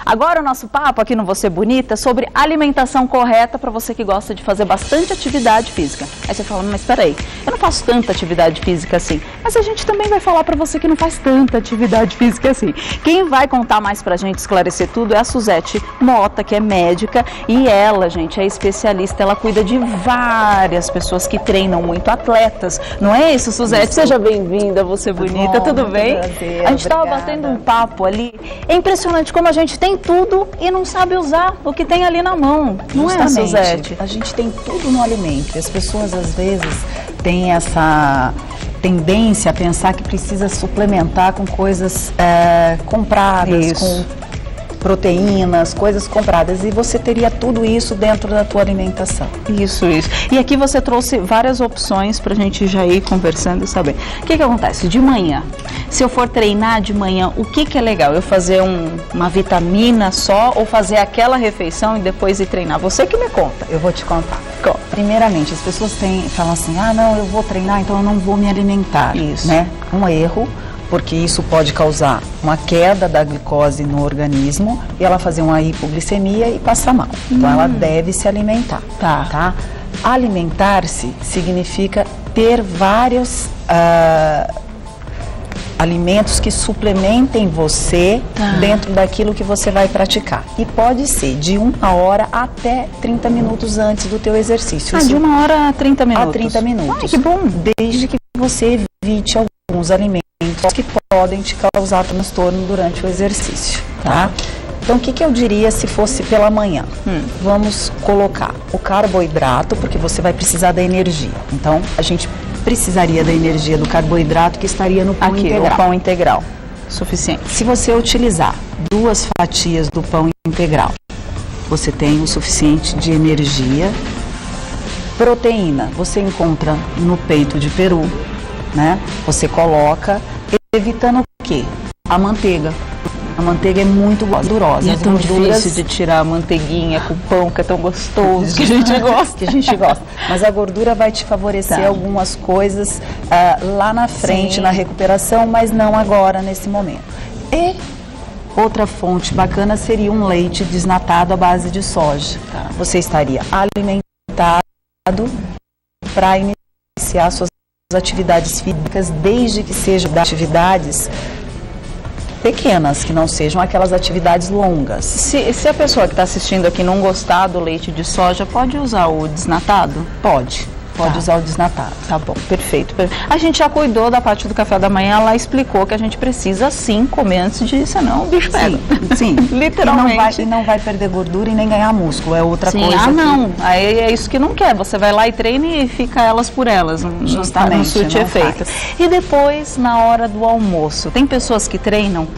Agora o nosso papo aqui no Você Bonita é sobre alimentação correta para você que gosta de fazer bastante atividade física. Aí você fala, mas peraí, eu não faço tanta atividade física assim. Mas a gente também vai falar para você que não faz tanta atividade física assim. Quem vai contar mais pra gente, esclarecer tudo, é a Suzete Mota, que é médica, e ela, gente, é especialista, ela cuida de várias pessoas que treinam muito, atletas. Não é isso, Suzete? Isso. Seja bem-vinda, Você Bonita, tudo bem? Prazer, a gente estava obrigada. batendo um papo ali. É impressionante como a gente tem tudo e não sabe usar o que tem ali na mão. Não é, Suzete? A gente tem tudo no alimento. E as pessoas, às vezes, têm essa tendência a pensar que precisa suplementar com coisas compradas, Isso. com proteínas, coisas compradas. E você teria tudo isso dentro da tua alimentação. Isso. E aqui você trouxe várias opções pra gente já ir conversando e saber. O que acontece? De manhã, se eu for treinar de manhã, o que é legal? Eu fazer uma vitamina só ou fazer aquela refeição e depois ir treinar? Você que me conta. Eu vou te contar. Primeiramente, as pessoas falam assim, não, eu vou treinar, então eu não vou me alimentar. Isso. Né? Um erro, porque isso pode causar uma queda da glicose no organismo e ela fazer uma hipoglicemia e passar mal. Então ela deve se alimentar. Tá? Alimentar-se significa ter vários alimentos que suplementem você dentro daquilo que você vai praticar. E pode ser de 1 hora até 30 minutos antes do teu exercício. De 1 hora a 30 minutos. A 30 minutos. Ai, que bom. Desde que você evite alguns alimentos que podem te causar transtorno durante o exercício, tá? Então, o que eu diria se fosse pela manhã? Vamos colocar o carboidrato, porque você vai precisar da energia. Então, a gente precisaria da energia do carboidrato que estaria no pão integral. O pão integral. Suficiente. Se você utilizar 2 fatias do pão integral, você tem o suficiente de energia. Proteína, você encontra no peito de peru, né? Você coloca, evitando o quê? A manteiga. A manteiga é muito gordurosa. E é tão difícil de tirar a manteiguinha com pão, que é tão gostoso, que a gente gosta. Mas a gordura vai te favorecer algumas coisas lá na frente, na recuperação, mas não agora, nesse momento. E outra fonte bacana seria um leite desnatado à base de soja. Você estaria alimentado para iniciar suas atividades físicas, desde que sejam atividades pequenas, que não sejam aquelas atividades longas. Se a pessoa que está assistindo aqui não gostar do leite de soja, pode usar o desnatado? Pode usar o desnatado. Tá bom, perfeito. A gente já cuidou da parte do café da manhã, ela explicou que a gente precisa sim comer antes de, senão o bicho pega. Sim. Literalmente. E não vai perder gordura e nem ganhar músculo, é outra coisa. Não, aí é isso que não quer, você vai lá e treina e fica elas por elas, justamente, não surte efeito. E depois, na hora do almoço, tem pessoas que treinam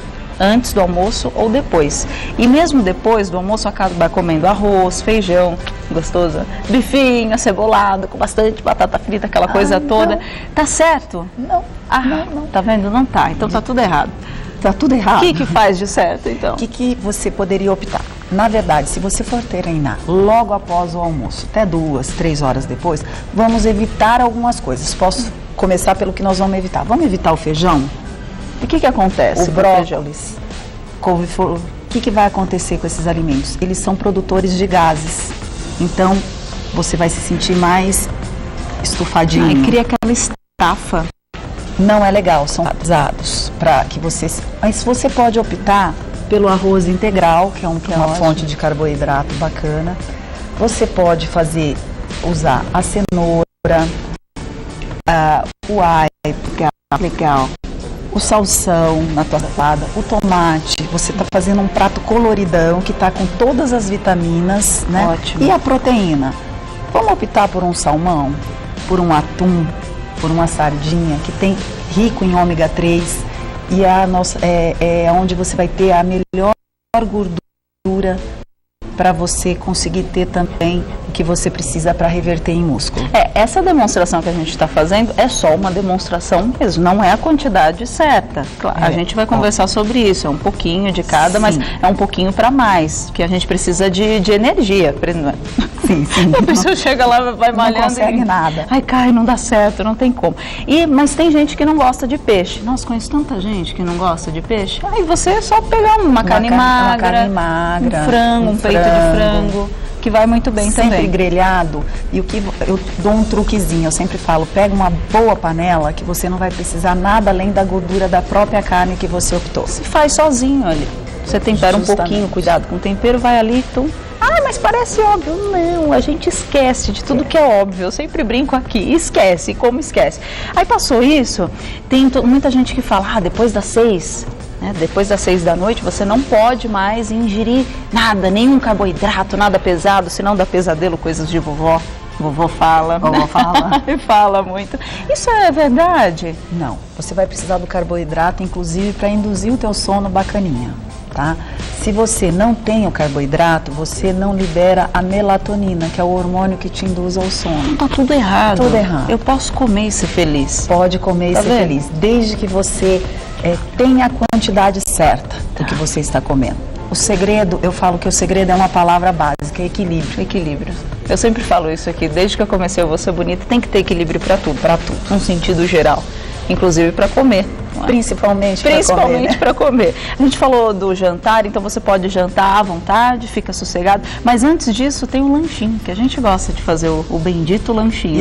antes do almoço ou depois. E mesmo depois do almoço acaba comendo arroz, feijão, gostoso, bifinho, acebolado, com bastante batata frita, aquela coisa toda. Tá certo? Não. Não. Tá vendo? Não tá. Então tá tudo errado. Tá tudo errado. O que faz de certo, então? O que você poderia optar? Na verdade, se você for treinar logo após o almoço, até 2, 3 horas depois, vamos evitar algumas coisas. Posso começar pelo que nós vamos evitar. Vamos evitar o feijão? E o que acontece? O brócolis, couve-flor. O que vai acontecer com esses alimentos? Eles são produtores de gases. Então, você vai se sentir mais estufadinho. Cria aquela estafa. Não é legal, são pesados para que você... Mas você pode optar pelo arroz integral, que é uma fonte de carboidrato bacana. Você pode usar a cenoura, o alho, legal. O salsão na tua salada, o tomate, você está fazendo um prato coloridão que está com todas as vitaminas, né? Ótimo. E a proteína? Vamos optar por um salmão, por um atum, por uma sardinha que tem rico em ômega 3 e é onde você vai ter a melhor gordura para você conseguir ter também o que você precisa para reverter em músculo. Essa demonstração que a gente está fazendo é só uma demonstração mesmo, não é a quantidade certa. Claro, a gente vai conversar sobre isso, é um pouquinho de cada, mas é um pouquinho para mais, que a gente precisa de energia. Sim. A pessoa chega lá, vai malhando não consegue nada. Ai, cai, não dá certo, não tem como. Mas tem gente que não gosta de peixe. Nossa, conheço tanta gente que não gosta de peixe. Aí você é só pegar uma carne magra, um frango, um peito de frango, que vai muito bem sempre também. Grelhado. E o que eu dou um truquezinho, eu sempre falo, pega uma boa panela que você não vai precisar nada além da gordura da própria carne que você optou. Se faz sozinho ali. Você tempera um pouquinho, cuidado com o tempero, vai ali, mas parece óbvio. Não, a gente esquece de tudo que é óbvio. Eu sempre brinco aqui, esquece, como esquece. Aí passou isso, tem muita gente que fala, depois das 6, depois das 6 da noite, você não pode mais ingerir nada, nenhum carboidrato, nada pesado, senão dá pesadelo, coisas de vovó. Vovó fala. Fala muito. Isso é verdade? Não, você vai precisar do carboidrato, inclusive, para induzir o teu sono bacaninha. Tá? Se você não tem o carboidrato, você não libera a melatonina, que é o hormônio que te induz ao sono. Então tá tudo errado. Tudo errado. Eu posso comer e ser feliz. Pode comer e ser feliz, desde que você tenha a quantidade certa do que você está comendo. O segredo, eu falo que o segredo é uma palavra básica, é equilíbrio. Equilíbrio. Eu sempre falo isso aqui, desde que eu comecei a Vou Ser Bonita, tem que ter equilíbrio para tudo, num sentido geral, inclusive para comer. Principalmente para comer. A gente falou do jantar, então você pode jantar à vontade, fica sossegado. Mas antes disso tem um lanchinho, que a gente gosta de fazer o bendito lanchinho.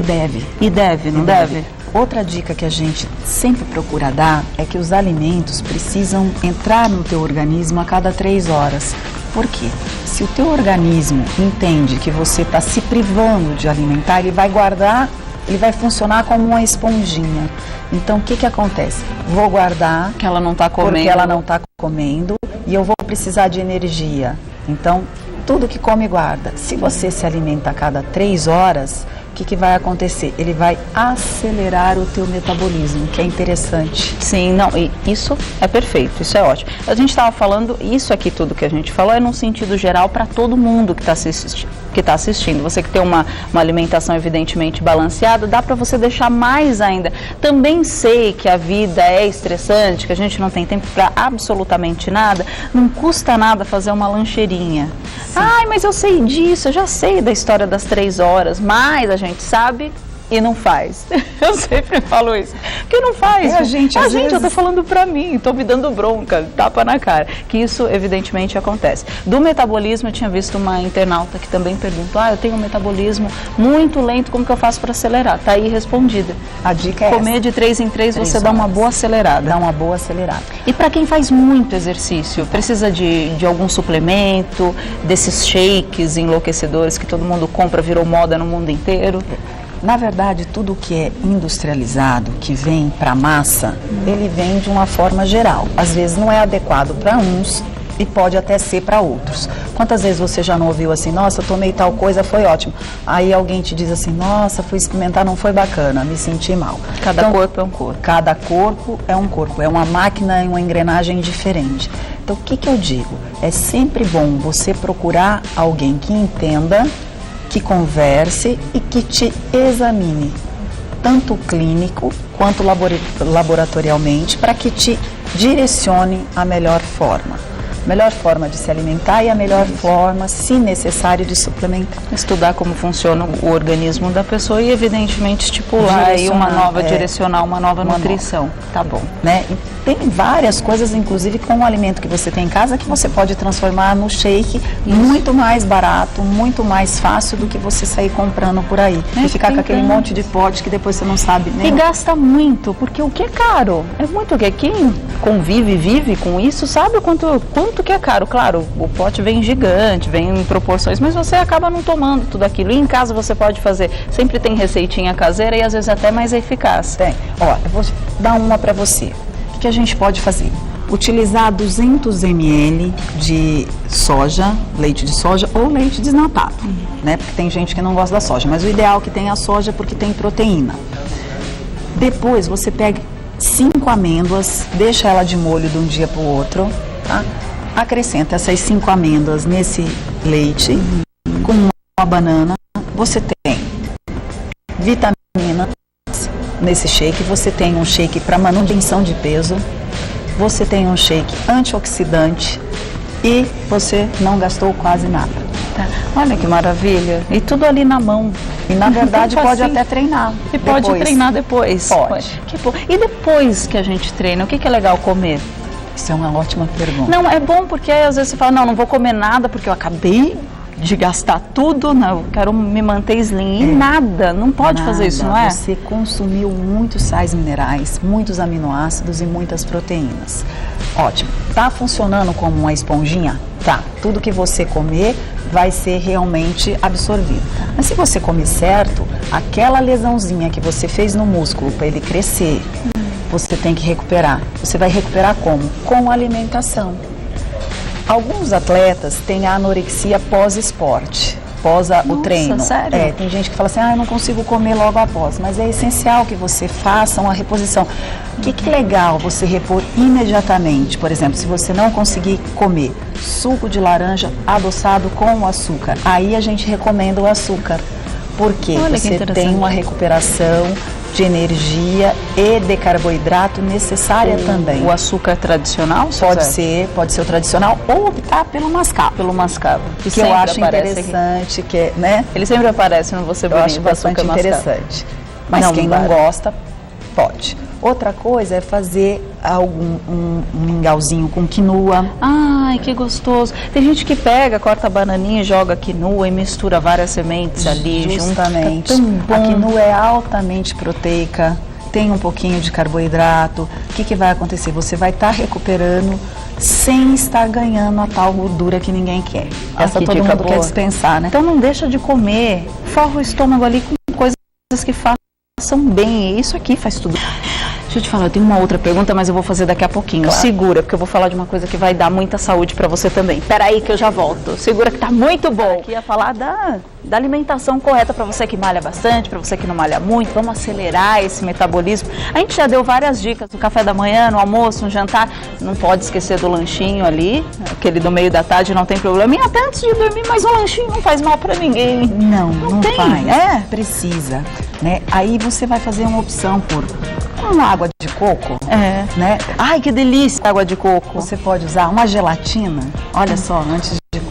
E deve, não deve? Outra dica que a gente sempre procura dar é que os alimentos precisam entrar no teu organismo a cada 3 horas. Por quê? Se o teu organismo entende que você está se privando de alimentar, ele vai guardar, ele vai funcionar como uma esponjinha. Então, o que acontece? Vou guardar que ela não está comendo. Porque ela não está comendo e eu vou precisar de energia. Então, tudo que come guarda. Se você se alimenta a cada 3 horas, o que vai acontecer? Ele vai acelerar o teu metabolismo, que é interessante. Sim, não, e isso é perfeito, isso é ótimo. A gente estava falando, isso aqui tudo que a gente falou é num sentido geral para todo mundo que está assistindo. Você que tem uma alimentação evidentemente balanceada, dá para você deixar mais ainda. Também sei que a vida é estressante, que a gente não tem tempo para absolutamente nada, não custa nada fazer uma lancheirinha. Sim. Ai, mas eu sei disso, eu já sei da história das 3 horas, mas a gente sabe e não faz. Eu sempre falo isso. Porque não faz. A gente, eu tô falando pra mim, tô me dando bronca, tapa na cara. Que isso, evidentemente, acontece. Do metabolismo, eu tinha visto uma internauta que também perguntou, eu tenho um metabolismo muito lento, como que eu faço para acelerar? Tá aí respondida. A dica é comer de 3 em 3, você dá uma boa acelerada. Dá uma boa acelerada. E para quem faz muito exercício, precisa de algum suplemento, desses shakes enlouquecedores que todo mundo compra, virou moda no mundo inteiro? Na verdade, tudo que é industrializado, que vem para massa, ele vem de uma forma geral. Às vezes não é adequado para uns e pode até ser para outros. Quantas vezes você já não ouviu assim, nossa, eu tomei tal coisa, foi ótimo. Aí alguém te diz assim, nossa, fui experimentar, não foi bacana, me senti mal. Cada corpo é um corpo. Cada corpo é um corpo, é uma máquina e uma engrenagem diferente. Então, o que eu digo? É sempre bom você procurar alguém que entenda, que converse e que te examine, tanto clínico quanto laboratorialmente, para que te direcione a melhor forma. Melhor forma de se alimentar e a melhor forma, se necessário, de suplementar. Estudar como funciona o organismo da pessoa e, evidentemente, estipular aí uma nova, direcionar uma nova nutrição. Tá bom. Né? E tem várias coisas, inclusive com o alimento que você tem em casa, que você pode transformar no shake muito mais barato, muito mais fácil do que você sair comprando por aí. E ficar com aquele monte de pote que depois você não sabe nem. E gasta muito, porque o que é caro? É muito o que? Quem convive, vive com isso, sabe o quanto que é caro. Claro, o pote vem gigante, vem em proporções, mas você acaba não tomando tudo aquilo. E em casa você pode fazer, sempre tem receitinha caseira e às vezes até mais eficaz. Tem. Ó, eu vou dar uma para você. O que a gente pode fazer? Utilizar 200 ml de soja, leite de soja ou leite desnatado, né? Porque tem gente que não gosta da soja, mas o ideal é que tenha a soja porque tem proteína. Depois você pega 5 amêndoas, deixa ela de molho de um dia para o outro, tá? acrescenta essas 5 amêndoas nesse leite, com uma banana, você tem vitamina nesse shake, você tem um shake para manutenção de peso, você tem um shake antioxidante e você não gastou quase nada. Tá. Olha que maravilha. E tudo ali na mão. E na verdade pode até treinar. E pode treinar depois. Pode. E depois que a gente treina, o que é legal comer? Isso é uma ótima pergunta. Não, é bom porque às vezes você fala, não vou comer nada porque eu acabei de gastar tudo, não, eu quero me manter slim. E nada, não pode fazer isso, não é? Você consumiu muitos sais minerais, muitos aminoácidos e muitas proteínas. Ótimo. Tá funcionando como uma esponjinha? Tá. Tudo que você comer vai ser realmente absorvido. Mas se você comer certo, aquela lesãozinha que você fez no músculo para ele crescer, você tem que recuperar. Você vai recuperar como? Com alimentação. Alguns atletas têm a anorexia pós-esporte, pós o treino. Sério? Tem gente que fala assim, eu não consigo comer logo após, mas é essencial que você faça uma reposição. O que é legal você repor imediatamente? Por exemplo, se você não conseguir comer suco de laranja adoçado com açúcar, aí a gente recomenda o açúcar, porque você tem uma recuperação de energia e de carboidrato necessária também. O açúcar tradicional? Pode ser o tradicional ou optar pelo mascavo. Pelo mascavo. Que eu acho interessante, que, né? Ele sempre aparece no Você Bonito. Eu acho bastante interessante. Mas quem não gosta, pode. Outra coisa é fazer um mingauzinho com quinoa. Ai, que gostoso. Tem gente que pega, corta a bananinha e joga quinoa e mistura várias sementes ali. Justamente. Tão bom. A quinoa é altamente proteica, tem um pouquinho de carboidrato. O que vai acontecer? Você vai estar recuperando sem estar ganhando a tal gordura que ninguém quer. Essa todo mundo quer dispensar, né? Então não deixa de comer. Forra o estômago ali com coisas que façam bem. Isso aqui faz tudo. Deixa eu te falar, eu tenho uma outra pergunta, mas eu vou fazer daqui a pouquinho. Claro. Segura, porque eu vou falar de uma coisa que vai dar muita saúde para você também. Peraí que eu já volto. Segura que tá muito bom. Aqui ia falar da alimentação correta para você que malha bastante, para você que não malha muito. Vamos acelerar esse metabolismo. A gente já deu várias dicas no café da manhã, no almoço, no jantar. Não pode esquecer do lanchinho ali, aquele do meio da tarde, não tem problema. E até antes de dormir, mas um lanchinho não faz mal para ninguém. Não tem, faz. Precisa, né? Aí você vai fazer uma opção por uma água de coco, né? Ai, que delícia, água de coco. Você pode usar uma gelatina. Olha só, antes de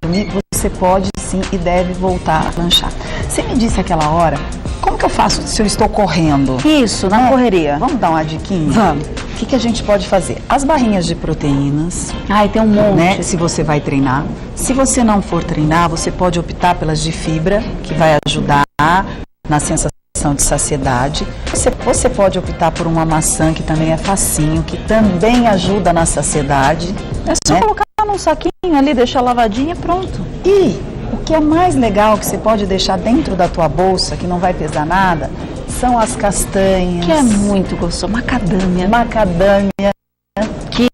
dormir, você pode sim e deve voltar a lanchar. Você me disse aquela hora, como que eu faço se eu estou correndo? Isso, na correria. Vamos dar uma diquinha? Vamos. O que a gente pode fazer? As barrinhas de proteínas. Ai, tem um monte. Né? Se você vai treinar. Se você não for treinar, você pode optar pelas de fibra, que vai ajudar na sensação de saciedade. Você pode optar por uma maçã, que também é facinho, que também ajuda na saciedade. É só colocar num saquinho ali, deixar lavadinha e pronto. E o que é mais legal que você pode deixar dentro da tua bolsa, que não vai pesar nada, são as castanhas. Que é muito gostoso. Macadâmia. Macadâmia. Que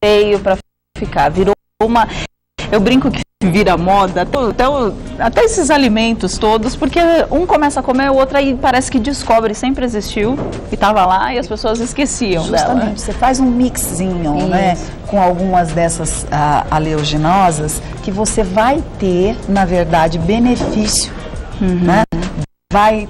veio pra ficar. Virou uma... Eu brinco que vira moda, até esses alimentos todos, porque um começa a comer, o outro aí parece que descobre, sempre existiu e estava lá e as pessoas esqueciam dela. Justamente, você faz um mixinho, né, com algumas dessas aleaginosas, que você vai ter, na verdade, benefício, né? Vai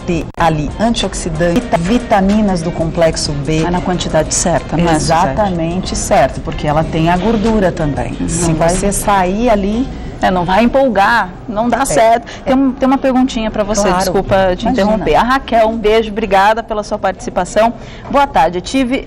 ter ali antioxidantes, vitaminas do complexo B. Na quantidade certa, não é? Exatamente certo, porque ela tem a gordura também. Se você sair ali... não vai empolgar, não dá certo. Tem uma perguntinha para você, claro. Desculpa te interromper. A Raquel, um beijo, obrigada pela sua participação. Boa tarde, eu tive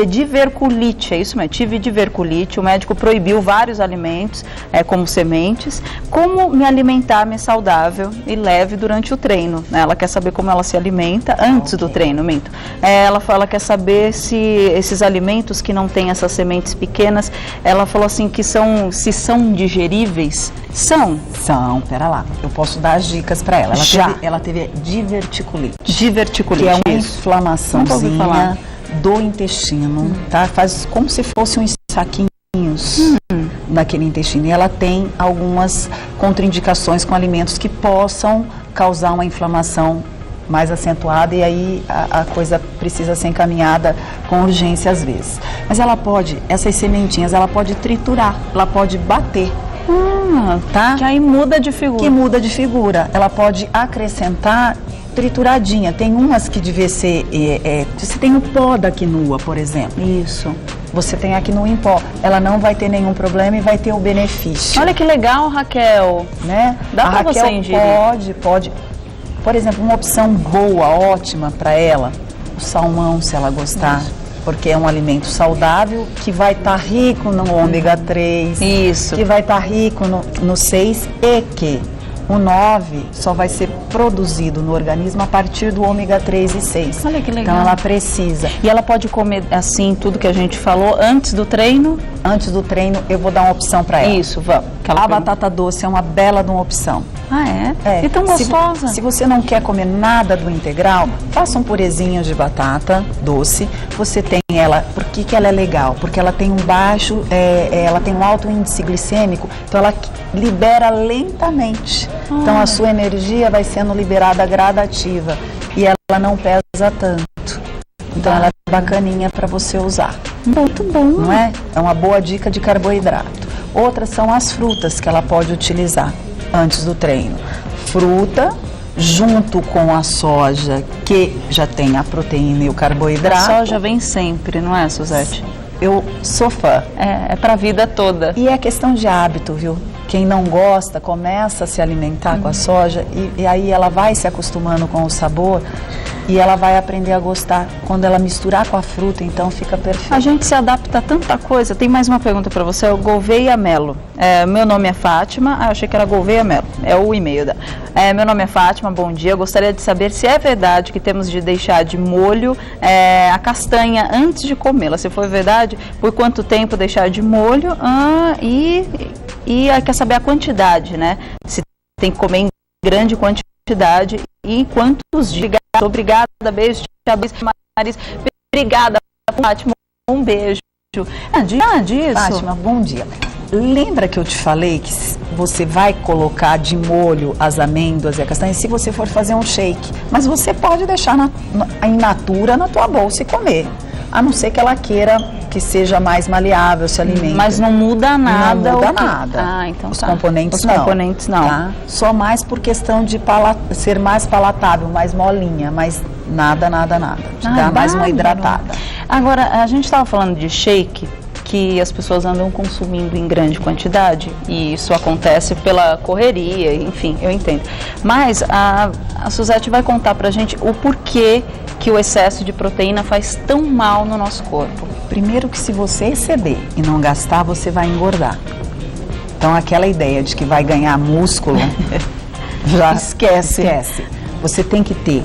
diverculite, é isso mesmo, tive diverculite, o médico proibiu vários alimentos, como sementes. Como me alimentar saudável e leve durante o treino? Ela quer saber como ela se alimenta antes do treinamento. Ela quer saber se esses alimentos que não têm essas sementes pequenas, ela falou assim que se são digeríveis. São, pera lá, eu posso dar as dicas para ela. Ela teve diverticulite. Diverticulite, que é uma inflamaçãozinha do intestino, tá? Faz como se fossem uns saquinhos naquele intestino. E ela tem algumas contraindicações com alimentos que possam causar uma inflamação mais acentuada e aí a coisa precisa ser encaminhada com urgência às vezes. Mas ela pode, essas sementinhas, ela pode triturar, ela pode bater. Tá? Que aí muda de figura. Que muda de figura. Ela pode acrescentar trituradinha. Tem umas que devia ser... você tem o pó da quinua, por exemplo. Isso. Você tem a quinua em pó. Ela não vai ter nenhum problema e vai ter o benefício. Olha que legal, Raquel. Né? Dá pra você ingerir? Pode. Por exemplo, uma opção boa, ótima para ela, o salmão, se ela gostar. Isso. Porque é um alimento saudável que vai estar rico no ômega 3. Isso. Que vai estar rico no 6 e que o 9 só vai ser produzido no organismo a partir do ômega 3 e 6. Olha que legal. Então ela precisa. E ela pode comer assim, tudo que a gente falou, antes do treino? Antes do treino eu vou dar uma opção para ela. Isso, vamos. A batata doce é uma bela de uma opção. Ah, é? E tão gostosa. Se você não quer comer nada do integral, faça um purezinho de batata doce. Você tem ela, por que ela é legal? Porque ela tem ela tem um alto índice glicêmico, então ela libera lentamente. Então a sua energia vai sendo liberada gradativa e ela não pesa tanto. Então ela é bacaninha para você usar. Muito bom. Não é? É uma boa dica de carboidrato. Outras são as frutas que ela pode utilizar antes do treino. Fruta, junto com a soja, que já tem a proteína e o carboidrato. A soja vem sempre, não é, Suzete? Eu sou fã. É pra vida toda. E é questão de hábito, viu? Quem não gosta, começa a se alimentar com a soja e aí ela vai se acostumando com o sabor e ela vai aprender a gostar. Quando ela misturar com a fruta, então fica perfeito. A gente se adapta a tanta coisa. Tem mais uma pergunta para você, é o Gouveia Melo. Meu nome é Fátima, eu achei que era Gouveia Melo, é o e-mail da... meu nome é Fátima, bom dia. Eu gostaria de saber se é verdade que temos de deixar de molho a castanha antes de comê-la. Se for verdade, por quanto tempo deixar de molho? E quer saber a quantidade, né? Se tem que comer em grande quantidade e quantos dias. Obrigada, beijo, Maris. Obrigada, Fátima, um beijo. Disso. Fátima, bom dia. Lembra que eu te falei que você vai colocar de molho as amêndoas e a castanha se você for fazer um shake. Mas você pode deixar in natura na tua bolsa e comer. A não ser que ela queira que seja mais maleável, se alimente. Mas não muda nada. Não muda nada. Então Os componentes não. Os componentes não. Tá? Só mais por questão de ser mais palatável, mais molinha, mas nada. Te dá mais uma hidratada. Agora, a gente estava falando de shake, que as pessoas andam consumindo em grande quantidade e isso acontece pela correria, enfim, eu entendo. Mas a Suzete vai contar pra gente o porquê que o excesso de proteína faz tão mal no nosso corpo. Primeiro que se você exceder e não gastar, você vai engordar. Então aquela ideia de que vai ganhar músculo, já esquece. Você tem que ter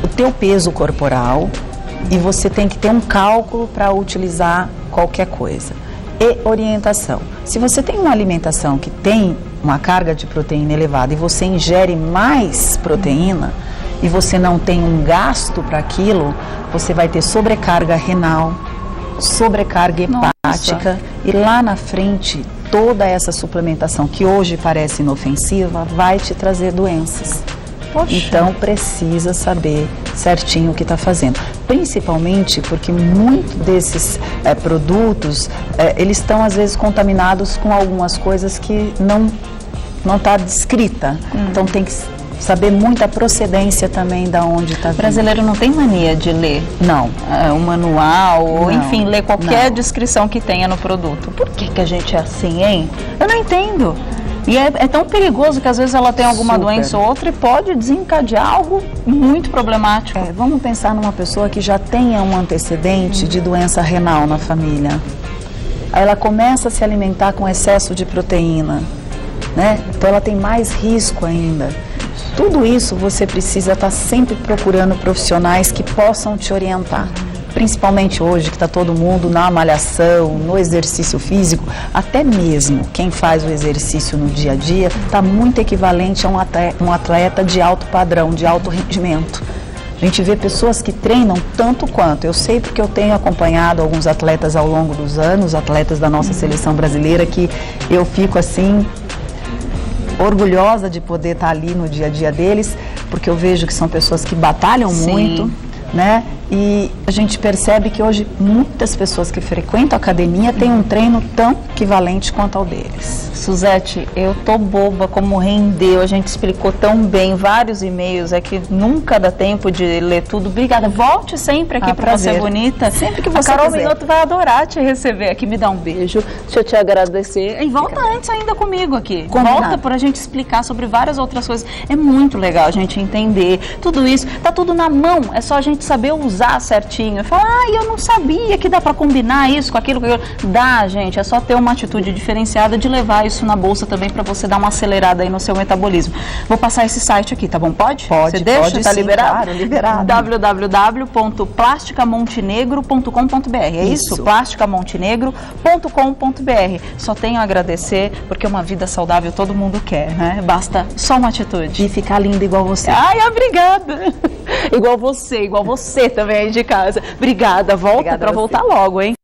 o teu peso corporal e você tem que ter um cálculo para utilizar qualquer coisa. E orientação. Se você tem uma alimentação que tem uma carga de proteína elevada e você ingere mais proteína e você não tem um gasto para aquilo, você vai ter sobrecarga renal, sobrecarga hepática e lá na frente toda essa suplementação que hoje parece inofensiva vai te trazer doenças. Poxa. Então precisa saber certinho o que está fazendo. Principalmente porque muitos desses produtos, eles estão às vezes contaminados com algumas coisas que não está descrita. Então tem que saber muita procedência também da onde está vindo. O brasileiro não tem mania de ler um manual ou enfim, ler qualquer descrição que tenha no produto. Por que a gente é assim, hein? Eu não entendo. E é tão perigoso que às vezes ela tem alguma doença ou outra e pode desencadear algo muito problemático. Vamos pensar numa pessoa que já tenha um antecedente de doença renal na família. Aí ela começa a se alimentar com excesso de proteína, né? Então ela tem mais risco ainda. Tudo isso você precisa estar sempre procurando profissionais que possam te orientar. Principalmente hoje que está todo mundo na malhação, no exercício físico, até mesmo quem faz o exercício no dia a dia está muito equivalente a um atleta de alto padrão, de alto rendimento. A gente vê pessoas que treinam tanto quanto. Eu sei porque eu tenho acompanhado alguns atletas ao longo dos anos, atletas da nossa seleção brasileira, que eu fico assim orgulhosa de poder estar ali no dia a dia deles, porque eu vejo que são pessoas que batalham muito, né? E a gente percebe que hoje muitas pessoas que frequentam a academia têm um treino tão equivalente quanto ao deles. Suzete, eu tô boba como rendeu, a gente explicou tão bem, vários e-mails, é que nunca dá tempo de ler tudo. Obrigada, volte sempre aqui para Você Bonita. Sempre que você A Carol quiser. Minotto vai adorar te receber aqui, me dá um beijo, deixa eu te agradecer. E volta antes ainda comigo aqui. Combinado. Volta para a gente explicar sobre várias outras coisas. É muito legal a gente entender tudo isso, tá tudo na mão, é só a gente saber usar certinho. Falar, eu não sabia que dá para combinar isso com aquilo, com aquilo. Dá, gente, é só ter uma atitude diferenciada de levar isso na bolsa também para você dar uma acelerada aí no seu metabolismo. Vou passar esse site aqui, tá bom? Pode? Pode, você deixa? pode, Tá sim, liberado? claro, liberado. www.plasticamontenegro.com.br. É isso? plasticamontenegro.com.br. Só tenho a agradecer, porque uma vida saudável todo mundo quer, né? Basta só uma atitude. E ficar linda igual você. Ai, obrigada. Igual você também aí de casa. Obrigada, volta para voltar logo, hein?